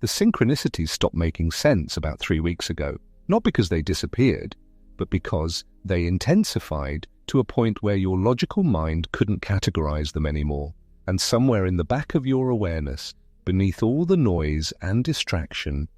The synchronicities stopped making sense about 3 weeks ago, not because they disappeared, but because they intensified to a point where your logical mind couldn't categorize them anymore. And somewhere in the back of your awareness, beneath all the noise and distraction,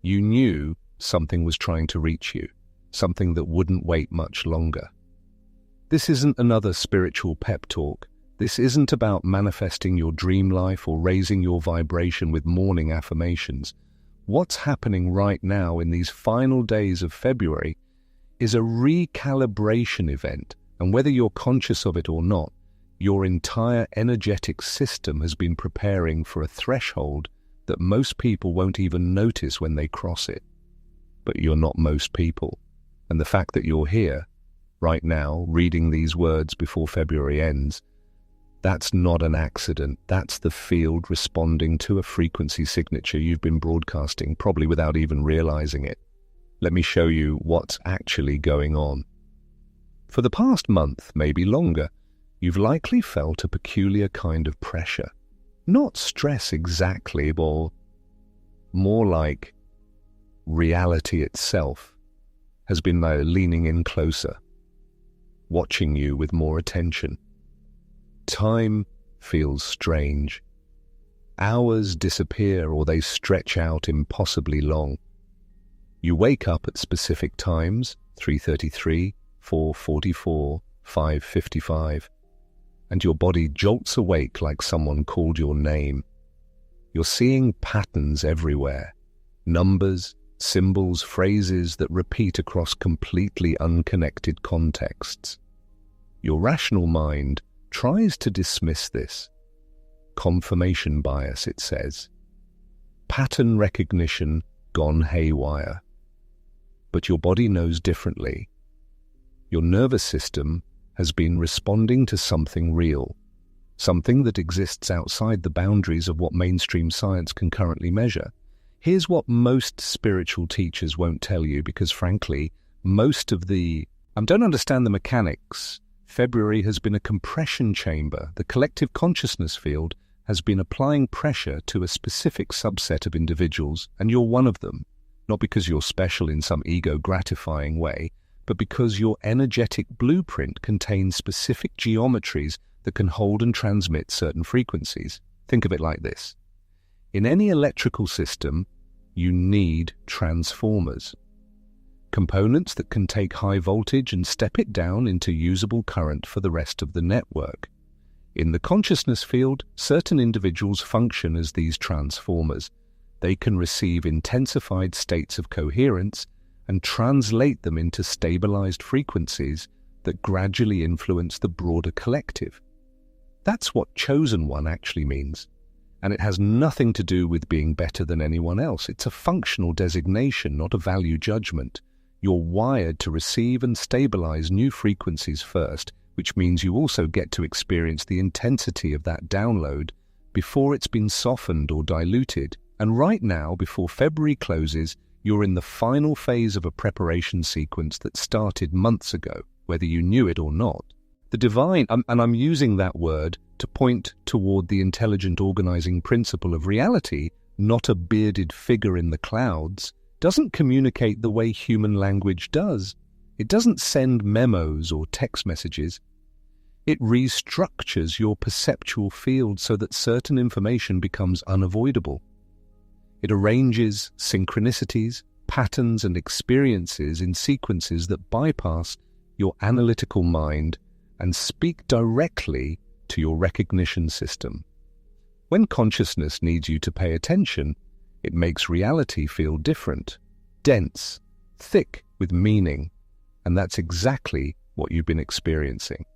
you knew something was trying to reach you, something that wouldn't wait much longer. This isn't another spiritual pep talk. This isn't about manifesting your dream life or raising your vibration with morning affirmations. What's happening right now in these final days of February is a recalibration event, and whether you're conscious of it or not, your entire energetic system has been preparing for a threshold that most people won't even notice when they cross it. But you're not most people. And the fact that you're here, right now, reading these words before February ends, that's not an accident. That's the field responding to a frequency signature you've been broadcasting, probably without even realizing it. Let me show you what's actually going on. For the past month, maybe longer, you've likely felt a peculiar kind of pressure. Not stress exactly, but more like reality itself has been leaning in closer, watching you with more attention. Time feels strange. Hours disappear or they stretch out impossibly long. You wake up at specific times, 3:33, 4:44, 5:55, and your body jolts awake like someone called your name. You're seeing patterns everywhere, numbers, symbols, phrases that repeat across completely unconnected contexts. Your rational mind tries to dismiss this. Confirmation bias, it says. Pattern recognition gone haywire. But your body knows differently. Your nervous system has been responding to something real, something that exists outside the boundaries of what mainstream science can currently measure. Here's what most spiritual teachers won't tell you because, frankly, don't understand the mechanics. February has been a compression chamber. The collective consciousness field has been applying pressure to a specific subset of individuals, and you're one of them. Not because you're special in some ego-gratifying way, but because your energetic blueprint contains specific geometries that can hold and transmit certain frequencies. Think of it like this. In any electrical system, you need transformers. Components that can take high voltage and step it down into usable current for the rest of the network. In the consciousness field, certain individuals function as these transformers. They can receive intensified states of coherence and translate them into stabilized frequencies that gradually influence the broader collective. That's what chosen one actually means. And it has nothing to do with being better than anyone else. It's a functional designation, not a value judgment. You're wired to receive and stabilize new frequencies first, which means you also get to experience the intensity of that download before it's been softened or diluted. And right now, before February closes, you're in the final phase of a preparation sequence that started months ago, whether you knew it or not. The divine, and I'm using that word to point toward the intelligent organizing principle of reality, not a bearded figure in the clouds, doesn't communicate the way human language does. It doesn't send memos or text messages. It restructures your perceptual field so that certain information becomes unavoidable. It arranges synchronicities, patterns, and experiences in sequences that bypass your analytical mind and speak directly to your recognition system. When consciousness needs you to pay attention, it makes reality feel different, dense, thick with meaning, and that's exactly what you've been experiencing.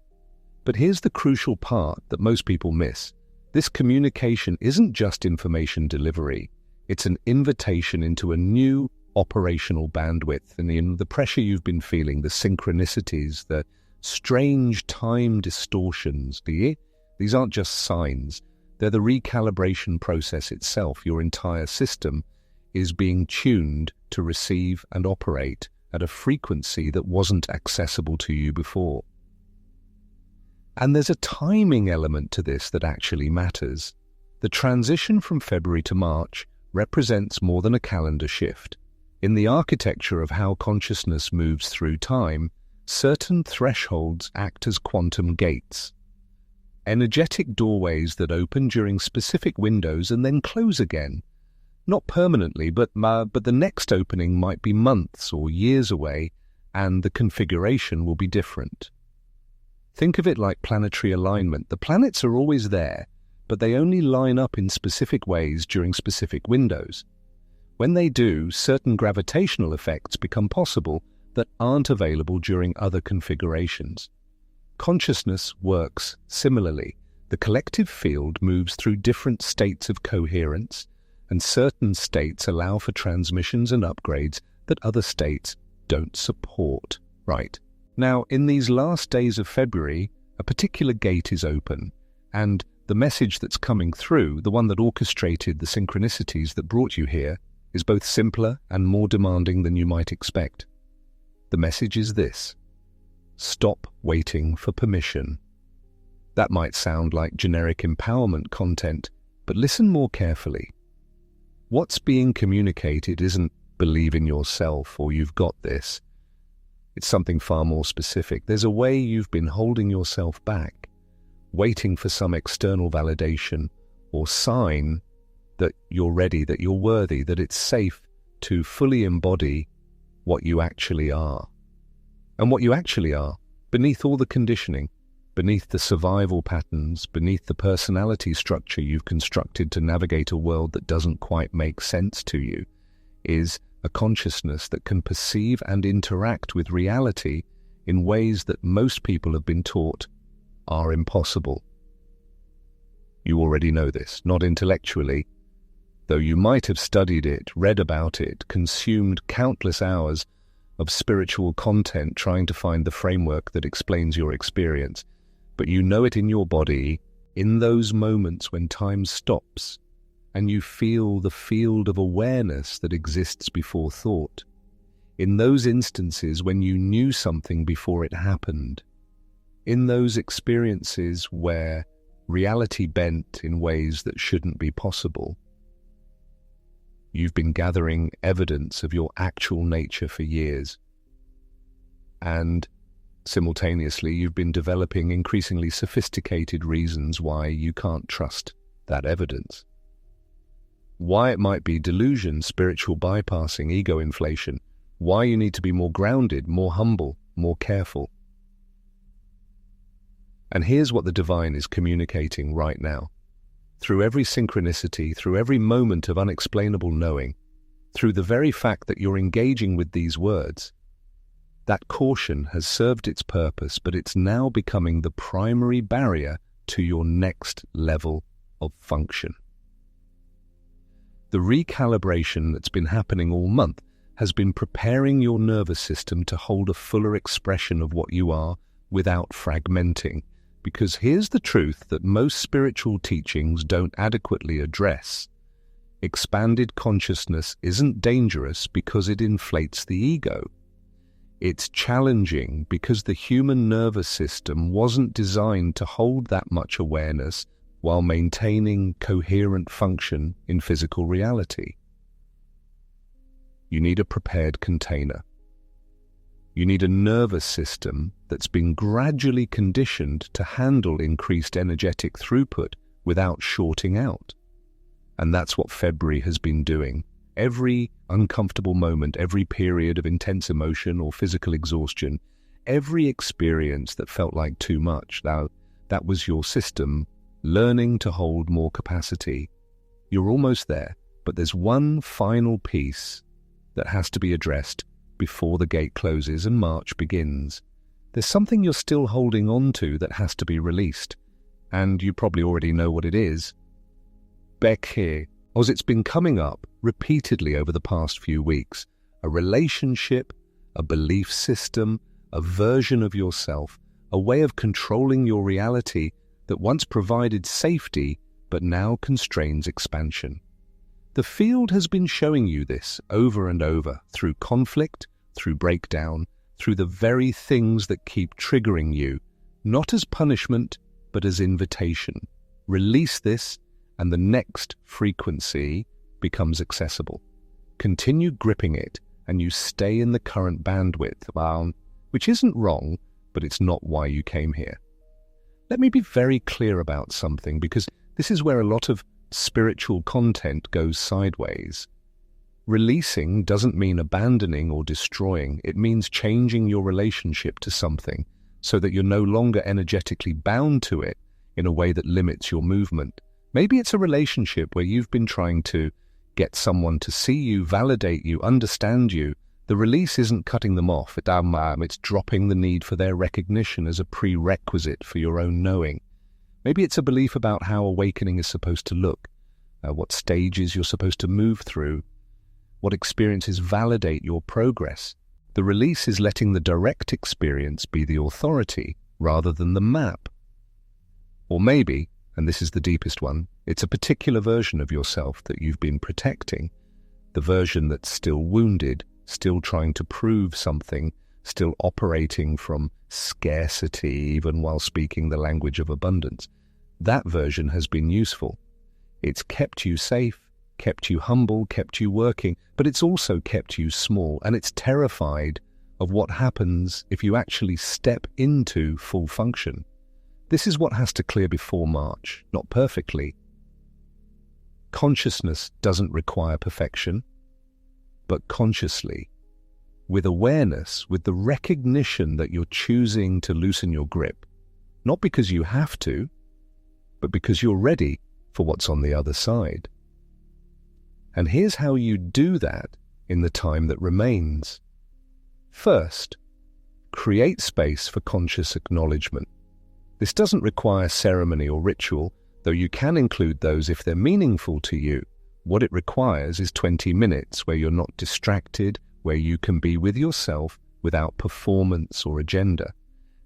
But here's the crucial part that most people miss. This communication isn't just information delivery. It's an invitation into a new operational bandwidth, and the pressure you've been feeling, the synchronicities, the strange time distortions. These aren't just signs. They're the recalibration process itself. Your entire system is being tuned to receive and operate at a frequency that wasn't accessible to you before. And there's a timing element to this that actually matters. The transition from February to March represents more than a calendar shift. In the architecture of how consciousness moves through time, certain thresholds act as quantum gates. Energetic doorways that open during specific windows and then close again. Not permanently, but the next opening might be months or years away, and the configuration will be different. Think of it like planetary alignment. The planets are always there, but they only line up in specific ways during specific windows. When they do, certain gravitational effects become possible that aren't available during other configurations. Consciousness works similarly. The collective field moves through different states of coherence, and certain states allow for transmissions and upgrades that other states don't support. Right. Now, in these last days of February, a particular gate is open, and the message that's coming through, the one that orchestrated the synchronicities that brought you here, is both simpler and more demanding than you might expect. The message is this: stop waiting for permission. That might sound like generic empowerment content, but listen more carefully. What's being communicated isn't believe in yourself or you've got this. It's something far more specific. There's a way you've been holding yourself back, waiting for some external validation or sign that you're ready, that you're worthy, that it's safe to fully embody what you actually are. And what you actually are, beneath all the conditioning, beneath the survival patterns, beneath the personality structure you've constructed to navigate a world that doesn't quite make sense to you, is a consciousness that can perceive and interact with reality in ways that most people have been taught are impossible. You already know this, not intellectually, though you might have studied it, read about it, consumed countless hours of spiritual content trying to find the framework that explains your experience. But you know it in your body, in those moments when time stops, and you feel the field of awareness that exists before thought. In those instances when you knew something before it happened. In those experiences where reality bent in ways that shouldn't be possible. You've been gathering evidence of your actual nature for years. And simultaneously, you've been developing increasingly sophisticated reasons why you can't trust that evidence. Why it might be delusion, spiritual bypassing, ego inflation. Why you need to be more grounded, more humble, more careful. And here's what the divine is communicating right now. Through every synchronicity, through every moment of unexplainable knowing, through the very fact that you're engaging with these words, that caution has served its purpose, but it's now becoming the primary barrier to your next level of function. The recalibration that's been happening all month has been preparing your nervous system to hold a fuller expression of what you are without fragmenting. Because here's the truth that most spiritual teachings don't adequately address. Expanded consciousness isn't dangerous because it inflates the ego. It's challenging because the human nervous system wasn't designed to hold that much awareness while maintaining coherent function in physical reality. You need a prepared container. You need a nervous system that's been gradually conditioned to handle increased energetic throughput without shorting out. And that's what February has been doing. Every uncomfortable moment, every period of intense emotion or physical exhaustion, every experience that felt like too much, that was your system learning to hold more capacity. You're almost there, but there's one final piece that has to be addressed before the gate closes and March begins. There's something you're still holding on to that has to be released, and you probably already know what it is. Back here, as it's been coming up repeatedly over the past few weeks, a relationship, a belief system, a version of yourself, a way of controlling your reality that once provided safety but now constrains expansion. The field has been showing you this over and over through conflict, through breakdown, through the very things that keep triggering you, not as punishment, but as invitation. Release this, and the next frequency becomes accessible. Continue gripping it, and you stay in the current bandwidth, which isn't wrong, but it's not why you came here. Let me be very clear about something, because this is where a lot of spiritual content goes sideways. Releasing doesn't mean abandoning or destroying. It means changing your relationship to something so that you're no longer energetically bound to it in a way that limits your movement. Maybe it's a relationship where you've been trying to get someone to see you, validate you, understand you. The release isn't cutting them off. It's dropping the need for their recognition as a prerequisite for your own knowing. Maybe it's a belief about how awakening is supposed to look, what stages you're supposed to move through, what experiences validate your progress. The release is letting the direct experience be the authority rather than the map. Or maybe, and this is the deepest one, it's a particular version of yourself that you've been protecting, the version that's still wounded, still trying to prove something, still operating from scarcity even while speaking the language of abundance. That version has been useful. It's kept you safe, kept you humble, kept you working, but it's also kept you small, and it's terrified of what happens if you actually step into full function. This is what has to clear before March, not perfectly. Consciousness doesn't require perfection, but consciously, with awareness, with the recognition that you're choosing to loosen your grip, not because you have to, but because you're ready for what's on the other side. And here's how you do that in the time that remains. First, create space for conscious acknowledgement. This doesn't require ceremony or ritual, though you can include those if they're meaningful to you. What it requires is 20 minutes where you're not distracted, where you can be with yourself without performance or agenda.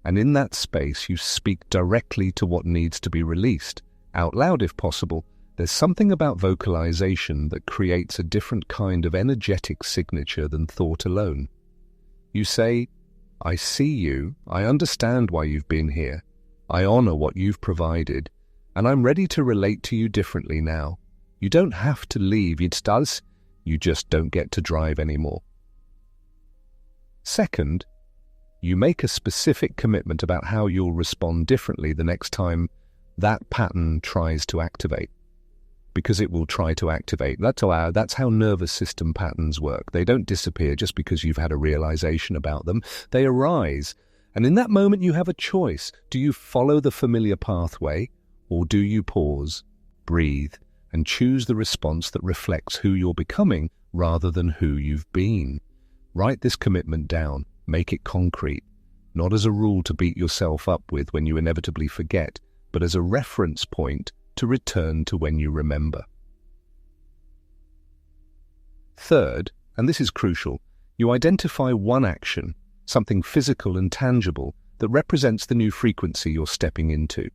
And in that space, you speak directly to what needs to be released, out loud if possible. There's something about vocalization that creates a different kind of energetic signature than thought alone. You say, I see you, I understand why you've been here, I honor what you've provided, and I'm ready to relate to you differently now. You don't have to leave, you just don't get to drive anymore. Second, you make a specific commitment about how you'll respond differently the next time that pattern tries to activate. Because it will try to activate. That's how nervous system patterns work. They don't disappear just because you've had a realization about them. They arise. And in that moment you have a choice. Do you follow the familiar pathway, or do you pause, breathe, and choose the response that reflects who you're becoming rather than who you've been? Write this commitment down. Make it concrete. Not as a rule to beat yourself up with when you inevitably forget, but as a reference point to return to when you remember. Third, and this is crucial, you identify one action, something physical and tangible, that represents the new frequency you're stepping into.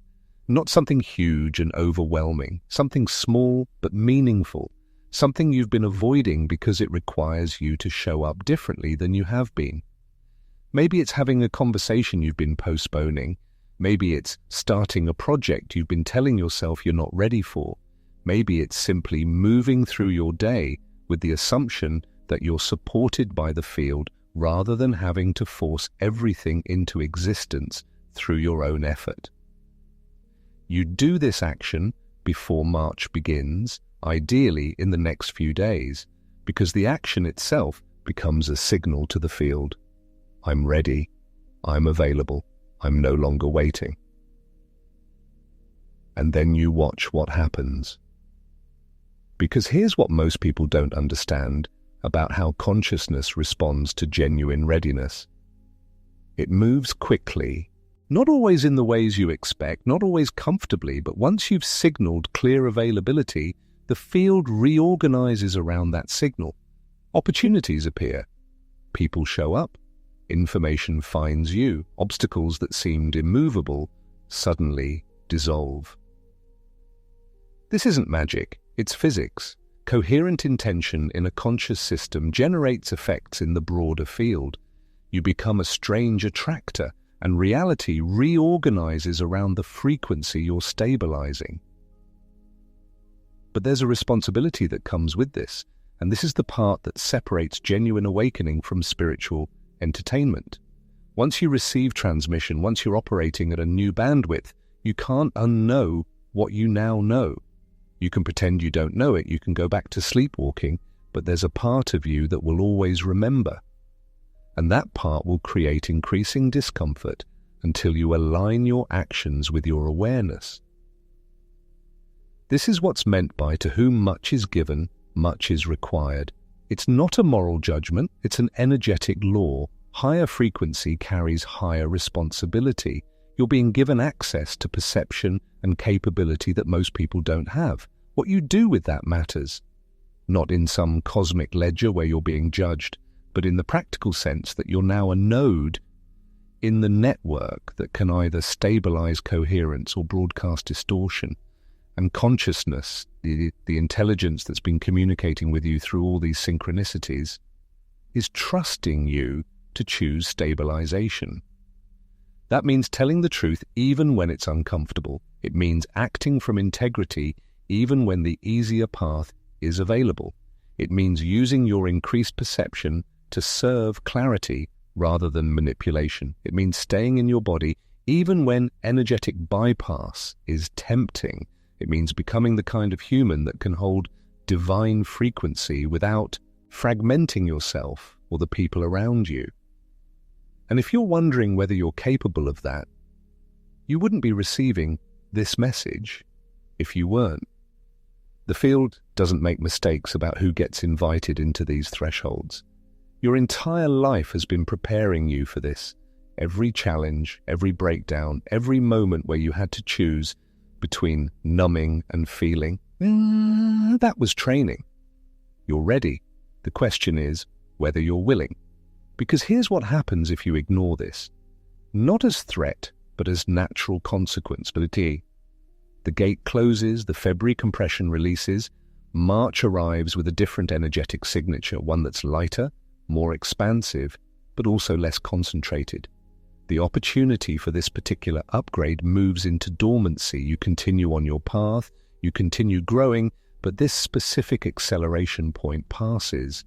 Not something huge and overwhelming, something small but meaningful, something you've been avoiding because it requires you to show up differently than you have been. Maybe it's having a conversation you've been postponing. Maybe it's starting a project you've been telling yourself you're not ready for. Maybe it's simply moving through your day with the assumption that you're supported by the field rather than having to force everything into existence through your own effort. You do this action before March begins, ideally in the next few days, because the action itself becomes a signal to the field. I'm ready. I'm available. I'm no longer waiting. And then you watch what happens. Because here's what most people don't understand about how consciousness responds to genuine readiness. It moves quickly, not always in the ways you expect, not always comfortably, but once you've signaled clear availability, the field reorganizes around that signal. Opportunities appear. People show up. Information finds you. Obstacles that seemed immovable suddenly dissolve. This isn't magic, it's physics. Coherent intention in a conscious system generates effects in the broader field. You become a strange attractor, and reality reorganizes around the frequency you're stabilizing. But there's a responsibility that comes with this, and this is the part that separates genuine awakening from spiritual entertainment. Once you receive transmission, once you're operating at a new bandwidth, you can't unknow what you now know. You can pretend you don't know it, you can go back to sleepwalking, but there's a part of you that will always remember. And that part will create increasing discomfort until you align your actions with your awareness. This is what's meant by to whom much is given, much is required. It's not a moral judgment, it's an energetic law. Higher frequency carries higher responsibility. You're being given access to perception and capability that most people don't have. What you do with that matters. Not in some cosmic ledger where you're being judged, but in the practical sense that you're now a node in the network that can either stabilize coherence or broadcast distortion. And consciousness, the intelligence that's been communicating with you through all these synchronicities, is trusting you to choose stabilization. That means telling the truth even when it's uncomfortable. It means acting from integrity even when the easier path is available. It means using your increased perception to serve clarity rather than manipulation. It means staying in your body even when energetic bypass is tempting. It means becoming the kind of human that can hold divine frequency without fragmenting yourself or the people around you. And if you're wondering whether you're capable of that, you wouldn't be receiving this message if you weren't. The field doesn't make mistakes about who gets invited into these thresholds. Your entire life has been preparing you for this. Every challenge, every breakdown, every moment where you had to choose between numbing and feeling, that was training. You're ready. The question is whether you're willing. Because here's what happens if you ignore this. Not as threat, but as natural consequence. The gate closes, the February compression releases, March arrives with a different energetic signature, one that's lighter, more expansive, but also less concentrated. The opportunity for this particular upgrade moves into dormancy. You continue on your path, you continue growing, but this specific acceleration point passes.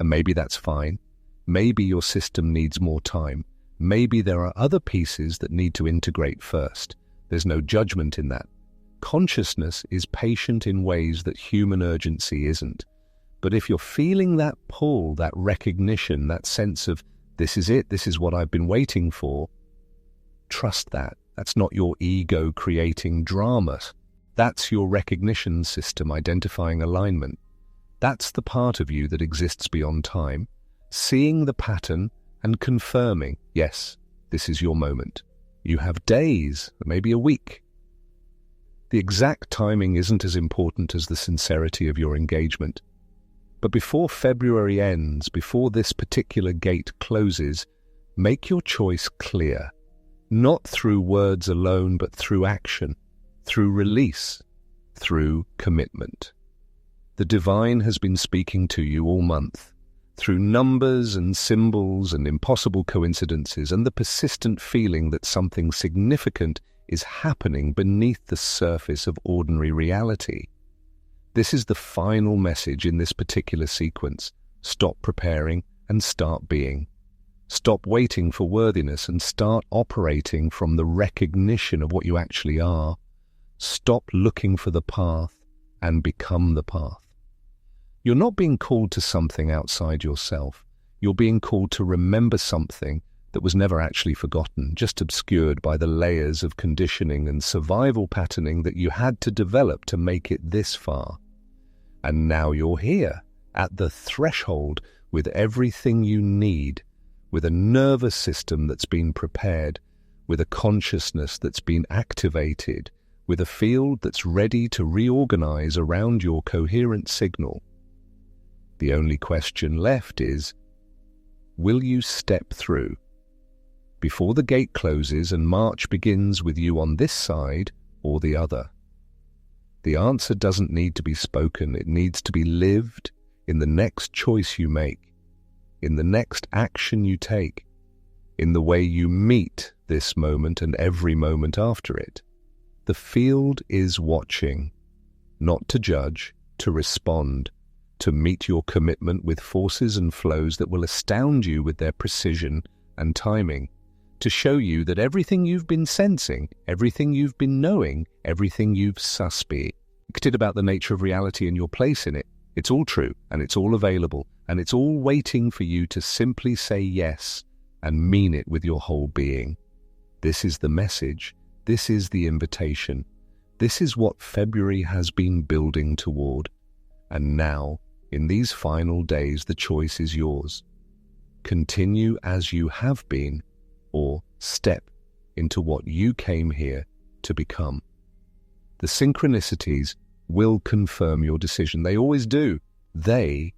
And maybe that's fine. Maybe your system needs more time. Maybe there are other pieces that need to integrate first. There's no judgment in that. Consciousness is patient in ways that human urgency isn't. But if you're feeling that pull, that recognition, that sense of, this is it, this is what I've been waiting for, trust that. That's not your ego creating drama. That's your recognition system identifying alignment. That's the part of you that exists beyond time, seeing the pattern and confirming, yes, this is your moment. You have days, maybe a week. The exact timing isn't as important as the sincerity of your engagement. But before February ends, before this particular gate closes, make your choice clear, not through words alone, but through action, through release, through commitment. The divine has been speaking to you all month, through numbers and symbols and impossible coincidences and the persistent feeling that something significant is happening beneath the surface of ordinary reality. This is the final message in this particular sequence. Stop preparing and start being. Stop waiting for worthiness and start operating from the recognition of what you actually are. Stop looking for the path and become the path. You're not being called to something outside yourself. You're being called to remember something that was never actually forgotten, just obscured by the layers of conditioning and survival patterning that you had to develop to make it this far. And now you're here, at the threshold, with everything you need, with a nervous system that's been prepared, with a consciousness that's been activated, with a field that's ready to reorganize around your coherent signal. The only question left is, will you step through? Before the gate closes and March begins with you on this side or the other. The answer doesn't need to be spoken, it needs to be lived in the next choice you make, in the next action you take, in the way you meet this moment and every moment after it. The field is watching. not to judge, to respond, to meet your commitment with forces and flows that will astound you with their precision and timing, to show you that everything you've been sensing, everything you've been knowing, everything you've suspected about the nature of reality and your place in it, it's all true and it's all available and it's all waiting for you to simply say yes and mean it with your whole being. This is the message. This is the invitation. This is what February has been building toward. And now, in these final days, the choice is yours. Continue as you have been, or step into what you came here to become. The synchronicities will confirm your decision. They always do. They